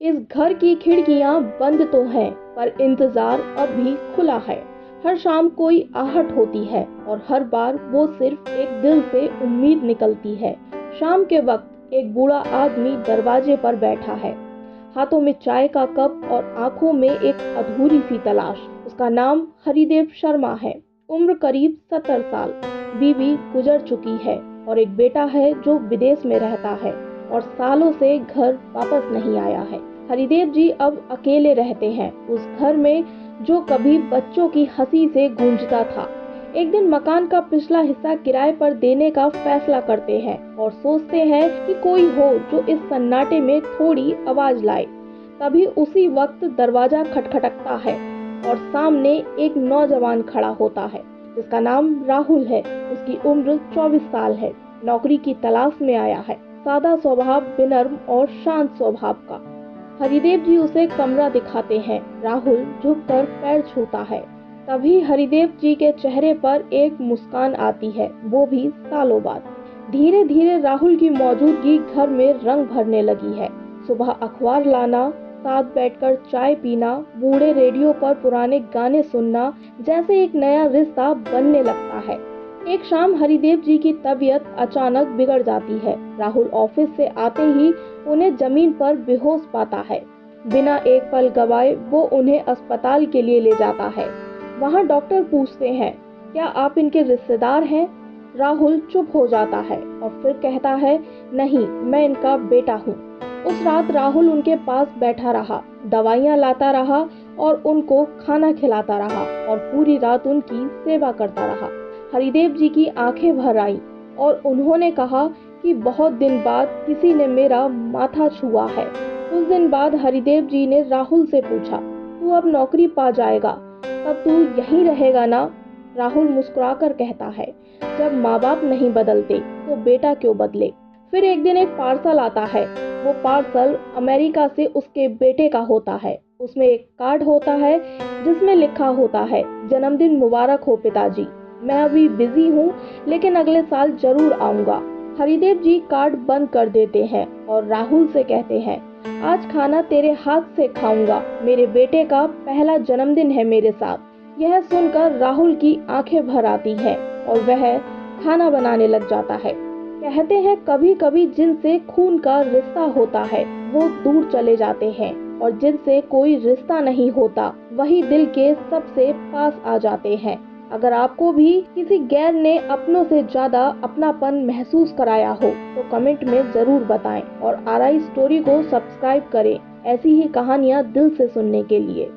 इस घर की खिड़कियां बंद तो हैं, पर इंतजार अब भी खुला है। हर शाम कोई आहट होती है और हर बार वो सिर्फ एक दिल से उम्मीद निकलती है। शाम के वक्त एक बूढ़ा आदमी दरवाजे पर बैठा है, हाथों में चाय का कप और आंखों में एक अधूरी सी तलाश। उसका नाम हरिदेव शर्मा है। उम्र करीब 70 साल। बीवी गुजर चुकी है और एक बेटा है जो विदेश में रहता है और सालों से घर वापस नहीं आया है। हरिदेव जी अब अकेले रहते हैं उस घर में जो कभी बच्चों की हंसी से गूंजता था। एक दिन मकान का पिछला हिस्सा किराए पर देने का फैसला करते हैं और सोचते हैं कि कोई हो जो इस सन्नाटे में थोड़ी आवाज लाए। तभी उसी वक्त दरवाजा खटखटकता है और सामने एक नौजवान खड़ा होता है जिसका नाम राहुल है। उसकी उम्र 24 साल है। नौकरी की तलाश में आया है। सादा स्वभाव, विनम्र और शांत स्वभाव का। हरिदेव जी उसे कमरा दिखाते हैं। राहुल झुककर पैर छूता है। तभी हरिदेव जी के चेहरे पर एक मुस्कान आती है, वो भी सालों बाद। धीरे धीरे राहुल की मौजूदगी घर में रंग भरने लगी है। सुबह अखबार लाना, साथ बैठकर चाय पीना, बूढ़े रेडियो पर पुराने गाने सुनना, जैसे एक नया रिश्ता बनने लगता है। एक शाम हरिदेव जी की तबीयत अचानक बिगड़ जाती है। राहुल ऑफिस से आते ही उन्हें जमीन पर बेहोश पाता है। बिना एक पल गवाए वो उन्हें अस्पताल के लिए ले जाता है। वहाँ डॉक्टर पूछते हैं, क्या आप इनके रिश्तेदार हैं? राहुल चुप हो जाता है और फिर कहता है, नहीं, मैं इनका बेटा हूँ। उस रात राहुल उनके पास बैठा रहा, दवाइयाँ लाता रहा और उनको खाना खिलाता रहा और पूरी रात उनकी सेवा करता रहा। हरिदेव जी की आंखें भर आईं और उन्होंने कहा कि बहुत दिन बाद किसी ने मेरा माथा छुआ है। कुछ दिन बाद हरिदेव जी ने राहुल से पूछा, तू अब नौकरी पा जाएगा, तब तू यहीं रहेगा ना? राहुल मुस्कुराकर कहता है, जब माँ बाप नहीं बदलते तो बेटा क्यों बदले। फिर एक दिन एक पार्सल आता है। वो पार्सल अमेरिका से उसके बेटे का होता है। उसमें एक कार्ड होता है जिसमें लिखा होता है, जन्मदिन मुबारक हो पिताजी, मैं अभी बिजी हूँ लेकिन अगले साल जरूर आऊंगा। हरिदेव जी कार्ड बंद कर देते हैं और राहुल से कहते हैं, आज खाना तेरे हाथ से खाऊंगा, मेरे बेटे का पहला जन्मदिन है मेरे साथ। यह सुनकर राहुल की आंखें भर आती हैं और वह खाना बनाने लग जाता है। कहते हैं कभी कभी जिनसे खून का रिश्ता होता है वो दूर चले जाते हैं और जिनसे कोई रिश्ता नहीं होता वही दिल के सबसे पास आ जाते हैं। अगर आपको भी किसी गैर ने अपनों से ज्यादा अपनापन महसूस कराया हो तो कमेंट में जरूर बताएं और RI स्टोरी को सब्सक्राइब करें ऐसी ही कहानियां दिल से सुनने के लिए।